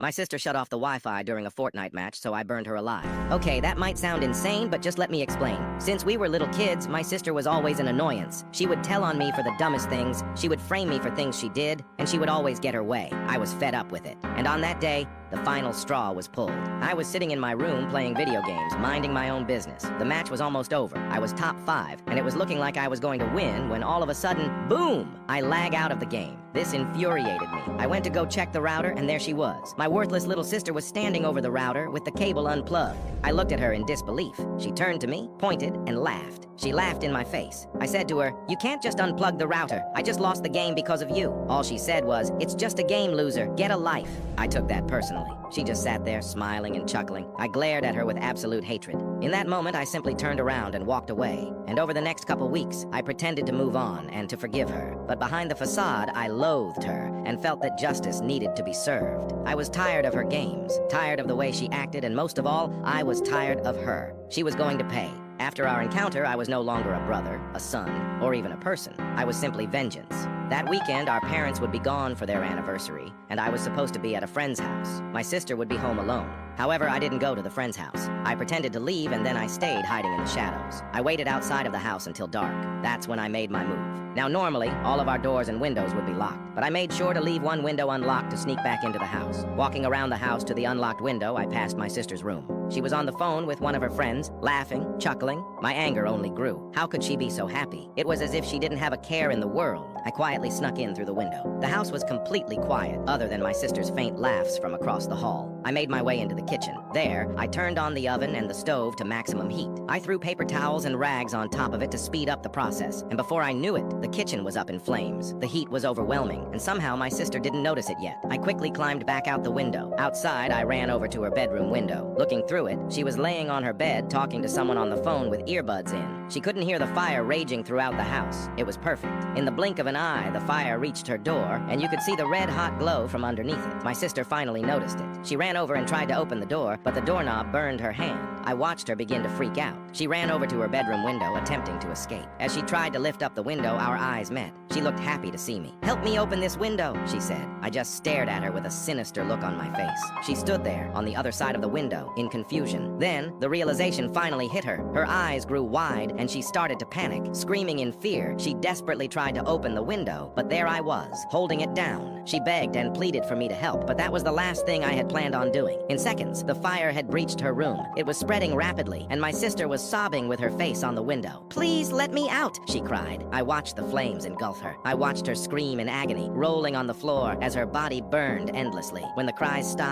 My sister shut off the Wi-Fi during a Fortnite match, so I burned her alive. Okay, that might sound insane, but just let me explain. Since we were little kids, my sister was always an annoyance. She would tell on me for the dumbest things, she would frame me for things she did, and she would always get her way. I was fed up with it. And on that day, the final straw was pulled. I was sitting in my room playing video games, minding my own business. The match was almost over. I was top 5, and it was looking like I was going to win when all of a sudden, boom! I lag out of the game. This infuriated me. I went to go check the router, and there she was. My worthless little sister was standing over the router with the cable unplugged. I looked at her in disbelief. She turned to me, pointed, and laughed. She laughed in my face. I said to her, "You can't just unplug the router. I just lost the game because of you." All she said was, "It's just a game, loser. Get a life." I took that personally. She just sat there, smiling and chuckling. I glared at her with absolute hatred. In that moment, I simply turned around and walked away. And over the next couple weeks, I pretended to move on and to forgive her. But behind the facade, I loathed her and felt that justice needed to be served. I was tired of her games, tired of the way she acted, and most of all, I was tired of her. She was going to pay. After our encounter, I was no longer a brother, a son, or even a person. I was simply vengeance. That weekend, our parents would be gone for their anniversary, and I was supposed to be at a friend's house. My sister would be home alone. However, I didn't go to the friend's house. I pretended to leave, and then I stayed hiding in the shadows. I waited outside of the house until dark. That's when I made my move. Now, normally, all of our doors and windows would be locked, but I made sure to leave one window unlocked to sneak back into the house. Walking around the house to the unlocked window, I passed my sister's room. She was on the phone with one of her friends, laughing, chuckling. My anger only grew. How could she be so happy? It was as if she didn't have a care in the world. I quietly snuck in through the window. The house was completely quiet, other than my sister's faint laughs from across the hall. I made my way into the kitchen. There, I turned on the oven and the stove to maximum heat. I threw paper towels and rags on top of it to speed up the process, and before I knew it, the kitchen was up in flames. The heat was overwhelming, and somehow my sister didn't notice it yet. I quickly climbed back out the window. Outside, I ran over to her bedroom window. Looking through it, she was laying on her bed talking to someone on the phone with earbuds in. She couldn't hear the fire raging throughout the house. It was perfect. In the blink of an eye, the fire reached her door, and you could see the red-hot glow from underneath it. My sister finally noticed it. She ran over and tried to open the door, but the doorknob burned her hand. I watched her begin to freak out. She ran over to her bedroom window, attempting to escape. As she tried to lift up the window, our eyes met. She looked happy to see me. "Help me open this window," she said. I just stared at her with a sinister look on my face. She stood there, on the other side of the window, in confusion. Then, the realization finally hit her. Her eyes grew wide, and she started to panic. Screaming in fear, she desperately tried to open the window, but there I was, holding it down. She begged and pleaded for me to help, but that was the last thing I had planned on doing. In seconds, the fire had breached her room. It was spreading rapidly, and my sister was sobbing with her face on the window. "Please let me out," she cried. I watched the flames engulf her. I watched her scream in agony, rolling on the floor as her body burned endlessly. When the cries stopped,